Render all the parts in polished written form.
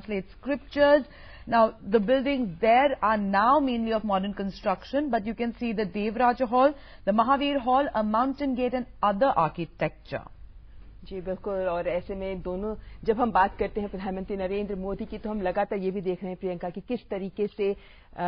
translate scriptures. Now, the buildings there are now mainly of modern construction, but you can see the Devraja Hall, the Mahavir Hall, a mountain gate and other architecture. जी बिल्कुल। और ऐसे में दोनों जब हम बात करते हैं प्रधानमंत्री नरेंद्र मोदी की, तो हम लगातार ये भी देख रहे हैं प्रियंका कि किस तरीके से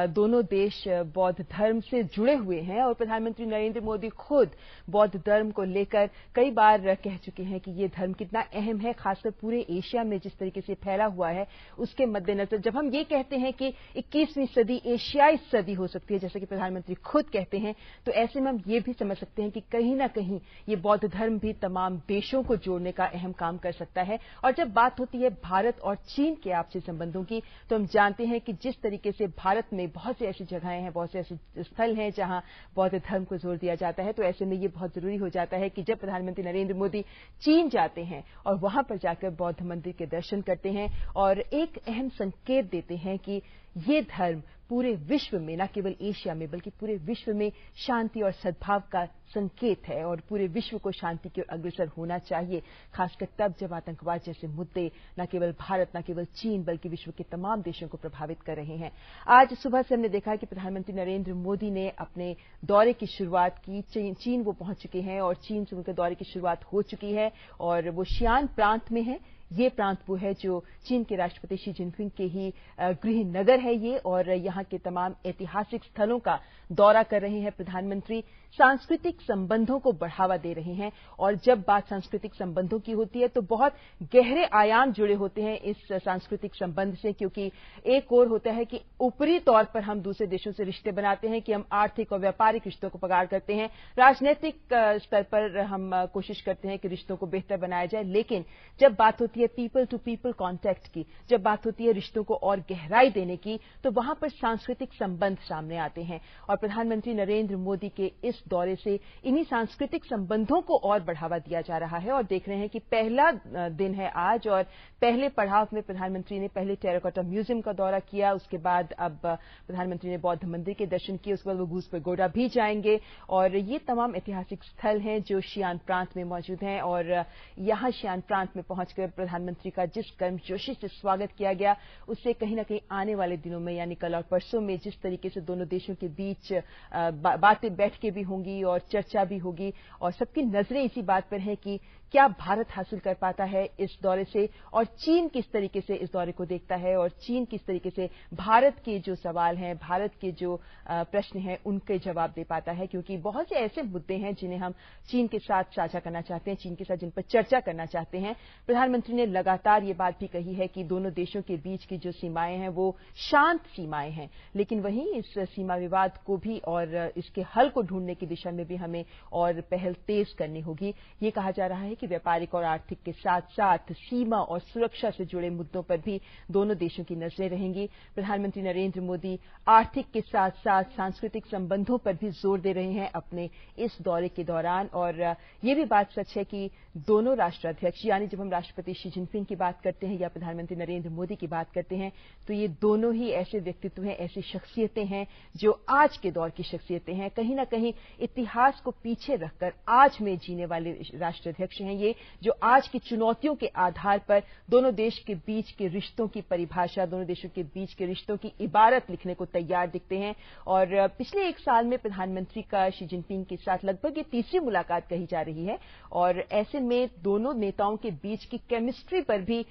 दोनों देश बौद्ध धर्म से जुड़े हुए हैं। और प्रधानमंत्री नरेंद्र मोदी खुद बौद्ध धर्म को लेकर कई बार कह चुके हैं कि ये धर्म कितना अहम है, खासकर पूरे एशिया में जिस तरीके से फैला हुआ है उसके मद्देनजर। जब हम ये कहते हैं कि 21वीं सदी एशियाई सदी हो सकती है, जैसे कि प्रधानमंत्री खुद कहते हैं, तो ऐसे में हम ये भी समझ सकते हैं कि कहीं ना कहीं ये बौद्ध धर्म भी तमाम देशों को जोड़ने का अहम काम कर सकता है। और जब बात होती है भारत और चीन के आपसी संबंधों की, तो हम जानते हैं कि जिस तरीके से भारत में बहुत सी ऐसी जगहें हैं, बहुत से ऐसे स्थल हैं जहां बौद्ध धर्म को जोर दिया जाता है, तो ऐसे में ये बहुत जरूरी हो जाता है कि जब प्रधानमंत्री नरेंद्र मोदी चीन जाते हैं और वहां पर जाकर बौद्ध मंदिर के दर्शन करते हैं और एक अहम संकेत देते हैं कि ये धर्म पूरे विश्व में, न केवल एशिया में बल्कि पूरे विश्व में शांति और सद्भाव का संकेत है और पूरे विश्व को शांति की ओर अग्रसर होना चाहिए, खासकर तब जब आतंकवाद जैसे मुद्दे न केवल भारत, न केवल चीन बल्कि विश्व के तमाम देशों को प्रभावित कर रहे हैं। आज सुबह से हमने देखा कि प्रधानमंत्री नरेंद्र मोदी ने अपने दौरे की शुरुआत की। चीन वो पहुंच चुके हैं और चीन से उनके दौरे की शुरुआत हो चुकी है और वो शियान प्रांत में है। ये प्रांत वो है जो चीन के राष्ट्रपति शी जिनपिंग के ही गृह नगर है ये, और यहाँ के तमाम ऐतिहासिक स्थलों का दौरा कर रहे हैं प्रधानमंत्री। सांस्कृतिक संबंधों को बढ़ावा दे रहे हैं और जब बात सांस्कृतिक संबंधों की होती है तो बहुत गहरे आयाम जुड़े होते हैं इस सांस्कृतिक संबंध से, क्योंकि एक ओर होता है कि ऊपरी तौर पर हम दूसरे देशों से रिश्ते बनाते हैं, कि हम आर्थिक और व्यापारिक रिश्तों को पगार करते हैं, राजनीतिक स्तर पर हम कोशिश करते हैं कि रिश्तों को बेहतर बनाया जाए। लेकिन जब बात होती है पीपल टू पीपल कॉन्टैक्ट की, जब बात होती है रिश्तों को और गहराई देने की, तो वहां पर सांस्कृतिक संबंध सामने आते हैं। और प्रधानमंत्री नरेंद्र मोदी के इस दौरे से इन्हीं सांस्कृतिक संबंधों को और बढ़ावा दिया जा रहा है। और देख रहे हैं कि पहला दिन है आज और पहले पड़ाव में प्रधानमंत्री ने पहले टेराकोटा म्यूजियम का दौरा किया, उसके बाद अब प्रधानमंत्री ने बौद्ध मंदिर के दर्शन किए, उसके बाद वो गूस पैगोडा भी जाएंगे। और ये तमाम ऐतिहासिक स्थल हैं जो शियान प्रांत में मौजूद हैं और यहां शियान प्रांत में पहुंचकर प्रधानमंत्री का जिस गर्मजोशी से स्वागत किया गया, उससे कहीं न कहीं आने वाले दिनों में यानी कल और परसों में जिस तरीके से दोनों देशों के बीच बातें बैठ के भी होंगी और चर्चा भी होगी और सबकी नजरें इसी बात पर हैं कि क्या भारत हासिल कर पाता है इस दौरे से और चीन किस तरीके से इस दौरे को देखता है और चीन किस तरीके से भारत के जो सवाल हैं, भारत के जो प्रश्न हैं, उनके जवाब दे पाता है। क्योंकि बहुत से ऐसे मुद्दे हैं जिन्हें हम चीन के साथ साझा करना चाहते हैं, चीन के साथ जिन पर चर्चा करना चाहते हैं। प्रधानमंत्री ने लगातार ये बात भी कही है कि दोनों देशों के बीच की जो सीमाएं हैं वो शांत सीमाएं हैं, लेकिन वहीं इस सीमा विवाद को भी और इसके हल को ढूंढने की दिशा में भी हमें और पहल तेज करनी होगी। ये कहा जा रहा है कि व्यापारिक और आर्थिक के साथ साथ सीमा और सुरक्षा से जुड़े मुद्दों पर भी दोनों देशों की नजरें रहेंगी। प्रधानमंत्री नरेंद्र मोदी आर्थिक के साथ साथ सांस्कृतिक संबंधों पर भी जोर दे रहे हैं अपने इस दौरे के दौरान। और ये भी बात सच है कि दोनों राष्ट्राध्यक्ष, यानी जब हम राष्ट्रपति शी जिनपिंग की बात करते हैं या प्रधानमंत्री नरेंद्र मोदी की बात करते हैं, तो ये दोनों ही ऐसे व्यक्तित्व हैं, ऐसी शख्सियतें हैं जो आज के दौर की शख्सियतें हैं। कहीं ना कहीं इतिहास को पीछे रखकर आज में जीने वाले राष्ट्राध्यक्ष हैं ये, जो आज की चुनौतियों के आधार पर दोनों देश के बीच के रिश्तों की परिभाषा, दोनों देशों के बीच के रिश्तों की इबारत लिखने को तैयार दिखते हैं। और पिछले एक साल में प्रधानमंत्री का शी जिनपिंग के साथ लगभग ये तीसरी मुलाकात कही जा रही है और ऐसे में दोनों नेताओं के बीच की केमिस्ट्री पर भी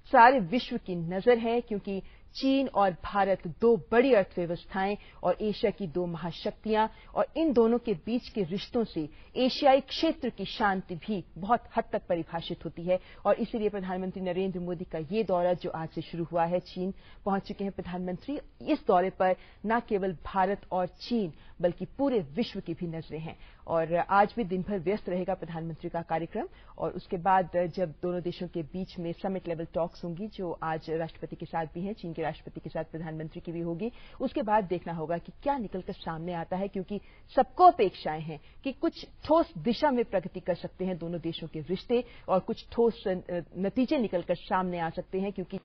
सारे विश्व की नजर है, क्योंकि चीन और भारत दो बड़ी अर्थव्यवस्थाएं और एशिया की दो महाशक्तियां, और इन दोनों के बीच के रिश्तों से एशियाई क्षेत्र की शांति भी बहुत हद तक परिभाषित होती है। और इसीलिए प्रधानमंत्री नरेंद्र मोदी का ये दौरा जो आज से शुरू हुआ है, चीन पहुंच चुके हैं प्रधानमंत्री, इस दौरे पर न केवल भारत और चीन बल्कि पूरे विश्व की भी नजरें हैं। और आज भी दिन भर व्यस्त रहेगा प्रधानमंत्री का कार्यक्रम और उसके बाद जब दोनों देशों के बीच में समिट लेवल टॉक्स होंगी, जो आज राष्ट्रपति के साथ भी हैं, चीन के राष्ट्रपति के साथ प्रधानमंत्री की भी होगी, उसके बाद देखना होगा कि क्या निकलकर सामने आता है, क्योंकि सबको अपेक्षाएं हैं कि कुछ ठोस दिशा में प्रगति कर सकते हैं दोनों देशों के रिश्ते और कुछ ठोस नतीजे निकलकर सामने आ सकते हैं, क्योंकि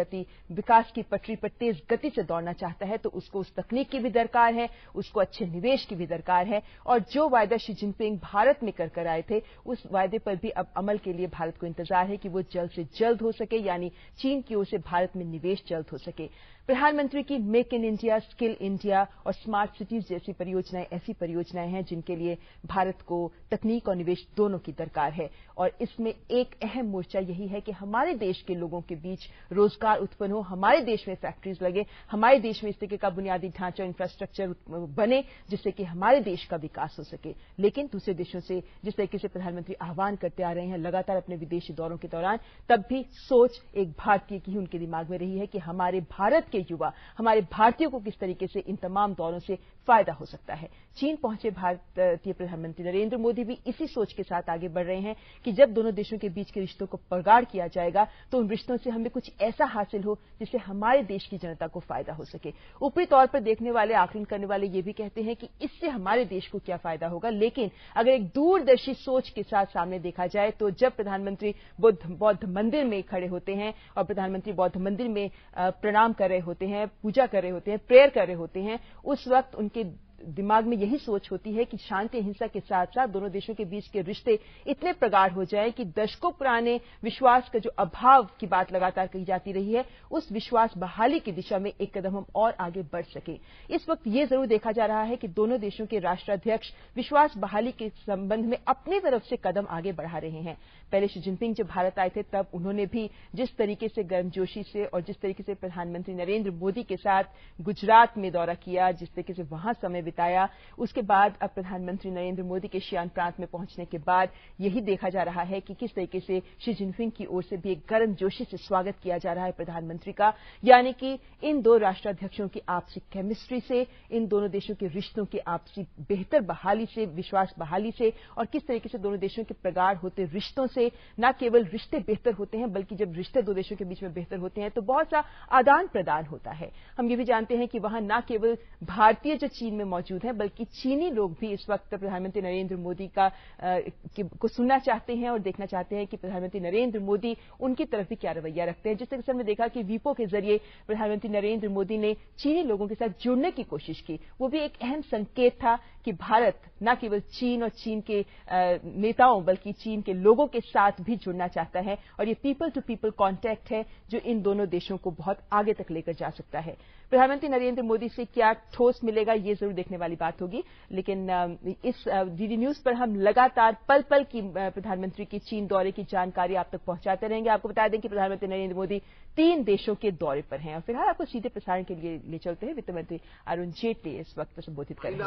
प्रति विकास की पटरी पर तेज गति से दौड़ना चाहता है तो उसको उस तकनीक की भी दरकार है, उसको अच्छे निवेश की भी दरकार है। और जो वायदा शी जिनपिंग भारत में कर आए थे, उस वायदे पर भी अब अमल के लिए भारत को इंतजार है कि वो जल्द से जल्द हो सके, यानी चीन की ओर से भारत में निवेश जल्द हो सके। प्रधानमंत्री की make in India, skill India और स्मार्ट सिटीज जैसी परियोजनाएं ऐसी परियोजनाएं हैं जिनके लिए भारत को तकनीक और निवेश दोनों की दरकार है। और इसमें एक अहम मोर्चा यही है कि हमारे देश के लोगों के बीच रोजगार उत्पन्न हो, हमारे देश में फैक्ट्रीज लगे, हमारे देश में इस तरीके का बुनियादी ढांचा इंफ्रास्ट्रक्चर बने जिससे कि हमारे देश का विकास हो सके। लेकिन दूसरे देशों से जिस तरीके से प्रधानमंत्री आह्वान करते आ रहे हैं लगातार अपने विदेशी दौरों के दौरान, तब भी सोच एक भारतीय की ही उनके दिमाग में रही है कि हमारे भारत के युवा, हमारे भारतीयों को किस तरीके से इन तमाम दौरों से फायदा हो सकता है। चीन पहुंचे भारतीय प्रधानमंत्री नरेंद्र मोदी भी इसी सोच के साथ आगे बढ़ रहे हैं कि जब दोनों देशों के बीच के रिश्तों को प्रगाढ़ किया जाएगा तो उन रिश्तों से हमें कुछ ऐसा हासिल हो जिससे हमारे देश की जनता को फायदा हो सके। ऊपरी तौर पर देखने वाले, आकलन करने वाले ये भी कहते हैं कि इससे हमारे देश को क्या फायदा होगा, लेकिन अगर एक दूरदर्शी सोच के साथ सामने देखा जाए तो जब प्रधानमंत्री बौद्ध मंदिर में खड़े होते हैं और प्रधानमंत्री बौद्ध मंदिर में प्रणाम कर रहे होते हैं, पूजा कर रहे होते हैं, प्रेयर कर रहे होते हैं, उस वक्त उनके दिमाग में यही सोच होती है कि शांति अहिंसा के साथ साथ दोनों देशों के बीच के रिश्ते इतने प्रगाढ़ हो जाएं कि दशकों पुराने विश्वास का जो अभाव की बात लगातार कही जाती रही है, उस विश्वास बहाली की दिशा में एक कदम हम और आगे बढ़ सके। इस वक्त ये जरूर देखा जा रहा है कि दोनों देशों के राष्ट्राध्यक्ष विश्वास बहाली के संबंध में अपनी तरफ से कदम आगे बढ़ा रहे हैं। पहले शी जिनपिंग जब भारत आए थे तब उन्होंने भी जिस तरीके से गर्मजोशी से और जिस तरीके से प्रधानमंत्री नरेंद्र मोदी के साथ गुजरात में दौरा किया, जिस तरीके से वहां समय बिताया, उसके बाद अब प्रधानमंत्री नरेंद्र मोदी के शियान प्रांत में पहुंचने के बाद यही देखा जा रहा है कि किस तरीके से शी जिनपिंग की ओर से भी एक गर्मजोशी से स्वागत किया जा रहा है प्रधानमंत्री का। यानी कि इन दो राष्ट्राध्यक्षों की आपसी केमिस्ट्री से, इन दोनों देशों के रिश्तों की आपसी बेहतर बहाली से, विश्वास बहाली से और किस तरीके से दोनों देशों के प्रगाढ़ होते रिश्तों से न केवल रिश्ते बेहतर होते हैं बल्कि जब रिश्ते दो देशों के बीच में बेहतर होते हैं तो बहुत सा आदान प्रदान होता है। हम ये भी जानते हैं कि वहां न केवल भारतीय जो चीन में मौजूद हैं बल्कि चीनी लोग भी इस वक्त प्रधानमंत्री नरेंद्र मोदी को सुनना चाहते हैं और देखना चाहते हैं कि प्रधानमंत्री नरेंद्र मोदी उनकी तरफ भी क्या रवैया रखते हैं। जिस तरह से हमने देखा कि वीपो के जरिए प्रधानमंत्री नरेंद्र मोदी ने चीनी लोगों के साथ जुड़ने की कोशिश की, वो भी एक अहम संकेत था कि भारत न केवल चीन और चीन के नेताओं बल्कि चीन के लोगों के साथ भी जुड़ना चाहता है और ये पीपल टू पीपल कॉन्टैक्ट है जो इन दोनों देशों को बहुत आगे तक लेकर जा सकता है। प्रधानमंत्री नरेंद्र मोदी से क्या ठोस मिलेगा ये जरूर देखने वाली बात होगी, लेकिन इस डीडी न्यूज पर हम लगातार पल पल की प्रधानमंत्री की चीन दौरे की जानकारी आप तक पहुंचाते रहेंगे। आपको बता दें कि प्रधानमंत्री नरेंद्र मोदी 3 देशों के दौरे पर हैं और फिलहाल आपको सीधे प्रसारण के लिए ले चलते हैं। वित्त मंत्री अरुण जेटली इस वक्त संबोधित करेंगे।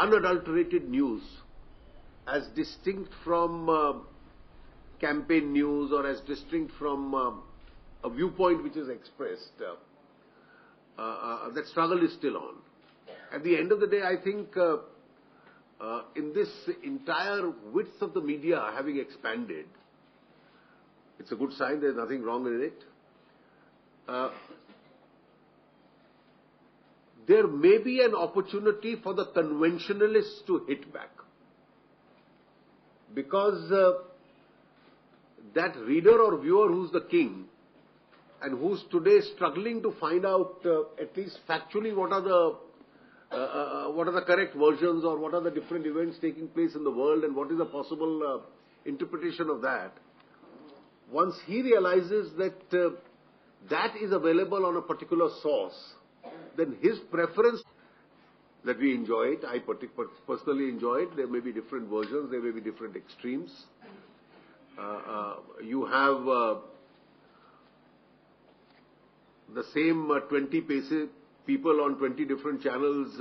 Unadulterated news as distinct from campaign news or as distinct from a viewpoint which is expressed, that struggle is still on. At the end of the day, I think in this entire width of the media having expanded, it's a good sign, there's nothing wrong in it. There may be an opportunity for the conventionalists to hit back. Because that reader or viewer who's the king and who's today struggling to find out at least factually what are the correct versions or what are the different events taking place in the world and what is the possible interpretation of that, once he realizes that that is available on a particular source, then his preference that we enjoy it, I personally enjoy it. There may be different versions, there may be different extremes. You have the same 20 people on 20 different channels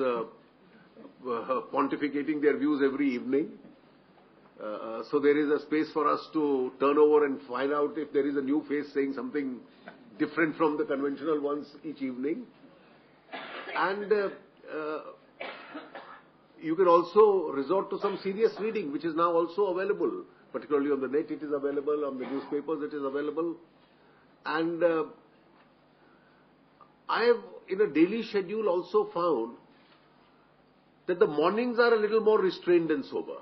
pontificating their views every evening. So there is a space for us to turn over and find out if there is a new face saying something different from the conventional ones each evening. And you can also resort to some serious reading, which is now also available, particularly on the net it is available, on the newspapers it is available. And I have, in a daily schedule, also found that the mornings are a little more restrained and sober.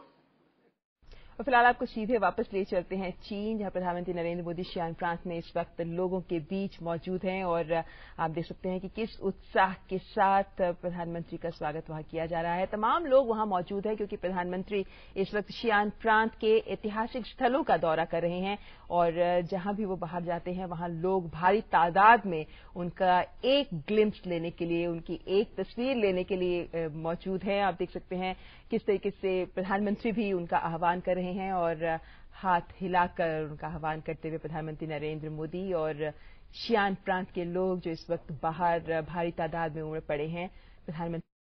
और फिलहाल आपको सीधे वापस ले चलते हैं चीन, जहां प्रधानमंत्री नरेंद्र मोदी शियान प्रांत में इस वक्त लोगों के बीच मौजूद हैं और आप देख सकते हैं कि किस उत्साह के साथ प्रधानमंत्री का स्वागत वहां किया जा रहा है। तमाम लोग वहां मौजूद हैं क्योंकि प्रधानमंत्री इस वक्त शियान प्रांत के ऐतिहासिक स्थलों का दौरा कर रहे हैं और जहां भी वो बाहर जाते हैं वहां लोग भारी तादाद में उनका एक ग्लिम्स लेने के लिए, उनकी एक तस्वीर लेने के लिए मौजूद हैं। आप देख सकते हैं किस तरीके से प्रधानमंत्री भी उनका आह्वान कर रहे हैं और हाथ हिलाकर उनका आह्वान करते हुए प्रधानमंत्री नरेंद्र मोदी और शियान प्रांत के लोग जो इस वक्त बाहर भारी तादाद में उमड़ पड़े हैं। प्रधानमंत्री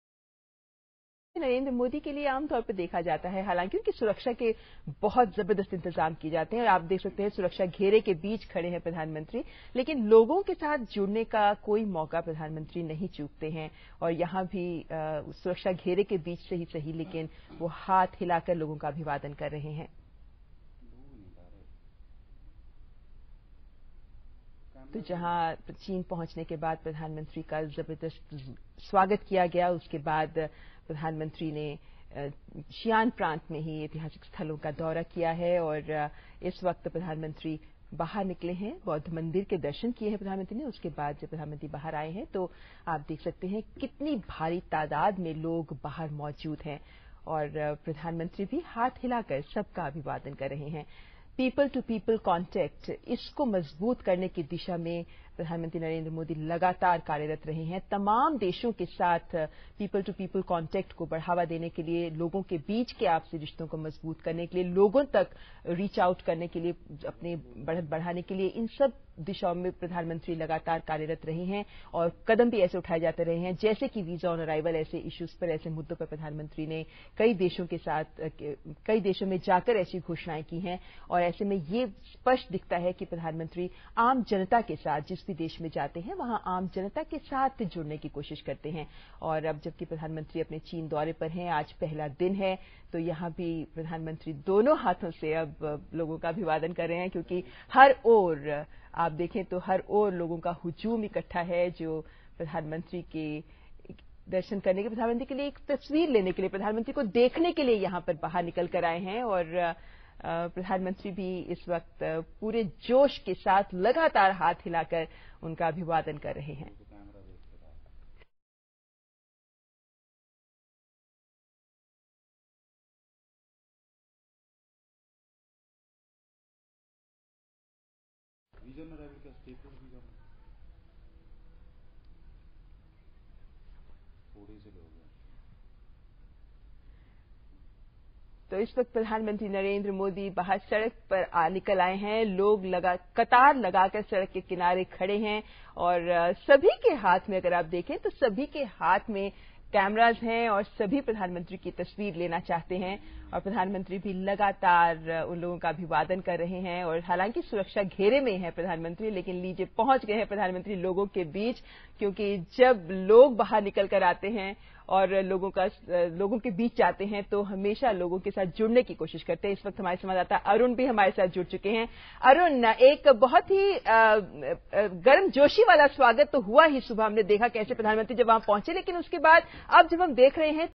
नरेंद्र मोदी के लिए आमतौर पर देखा जाता है, हालांकि उनकी सुरक्षा के बहुत जबरदस्त इंतजाम किए जाते हैं और आप देख सकते हैं सुरक्षा घेरे के बीच खड़े हैं प्रधानमंत्री, लेकिन लोगों के साथ जुड़ने का कोई मौका प्रधानमंत्री नहीं चूकते हैं और यहां भी सुरक्षा घेरे के बीच से ही सही, लेकिन वो हाथ हिलाकर लोगों का अभिवादन कर रहे हैं। तो जहां चीन पहुंचने के बाद प्रधानमंत्री का जबरदस्त स्वागत किया गया, उसके बाद प्रधानमंत्री ने शियान प्रांत में ही ऐतिहासिक स्थलों का दौरा किया है और इस वक्त प्रधानमंत्री बाहर निकले हैं, बौद्ध मंदिर के दर्शन किए हैं प्रधानमंत्री ने। उसके बाद जब प्रधानमंत्री बाहर आए हैं तो आप देख सकते हैं कितनी भारी तादाद में लोग बाहर मौजूद हैं और प्रधानमंत्री भी हाथ हिलाकर सबका अभिवादन कर रहे हैं। पीपल टू पीपल कॉन्टैक्ट, इसको मजबूत करने की दिशा में प्रधानमंत्री नरेंद्र मोदी लगातार कार्यरत रहे हैं। तमाम देशों के साथ पीपल टू पीपल कॉन्टैक्ट को बढ़ावा देने के लिए, लोगों के बीच के आपसी रिश्तों को मजबूत करने के लिए, लोगों तक रीच आउट करने के लिए, अपने बढ़त बढ़ाने के लिए, इन सब दिशाओं में प्रधानमंत्री लगातार कार्यरत रहे हैं और कदम भी ऐसे उठाए जाते रहे हैं जैसे कि वीजा ऑन अराइवल। ऐसे इश्यूज पर, ऐसे मुद्दों पर प्रधानमंत्री ने कई देशों में जाकर ऐसी घोषणाएं की हैं और ऐसे में ये स्पष्ट दिखता है कि प्रधानमंत्री आम जनता के साथ, जिस भी देश में जाते हैं वहां आम जनता के साथ जुड़ने की कोशिश करते हैं। और अब जबकि प्रधानमंत्री अपने चीन दौरे पर हैं, आज पहला दिन है, तो यहां भी प्रधानमंत्री दोनों हाथों से अब लोगों का अभिवादन कर रहे हैं क्योंकि हर ओर आप देखें तो हर ओर लोगों का हुजूम इकट्ठा है जो प्रधानमंत्री के दर्शन करने के, प्रधानमंत्री के लिए एक तस्वीर लेने के लिए, प्रधानमंत्री को देखने के लिए यहां पर बाहर निकल कर आए हैं और प्रधानमंत्री भी इस वक्त पूरे जोश के साथ लगातार हाथ हिलाकर उनका अभिवादन कर रहे हैं। तो इस वक्त प्रधानमंत्री नरेंद्र मोदी बाहर सड़क पर निकल आए हैं। लोग कतार लगाकर सड़क के किनारे खड़े हैं और सभी के हाथ में, अगर आप देखें तो सभी के हाथ में कैमराज हैं और सभी प्रधानमंत्री की तस्वीर लेना चाहते हैं और प्रधानमंत्री भी लगातार उन लोगों का अभिवादन कर रहे हैं। और हालांकि सुरक्षा घेरे में है प्रधानमंत्री, लेकिन लीजिए पहुंच गए हैं प्रधानमंत्री लोगों के बीच, क्योंकि जब लोग बाहर निकल कर आते हैं और लोगों के बीच जाते हैं तो हमेशा लोगों के साथ जुड़ने की कोशिश करते हैं। इस वक्त हमारे संवाददाता अरुण भी हमारे साथ जुड़ चुके हैं। अरुण, एक बहुत ही गर्म जोशी वाला स्वागत तो हुआ ही सुबह, हमने देखा कैसे प्रधानमंत्री जब वहां पहुंचे, लेकिन उसके बाद अब जब हम देख रहे हैं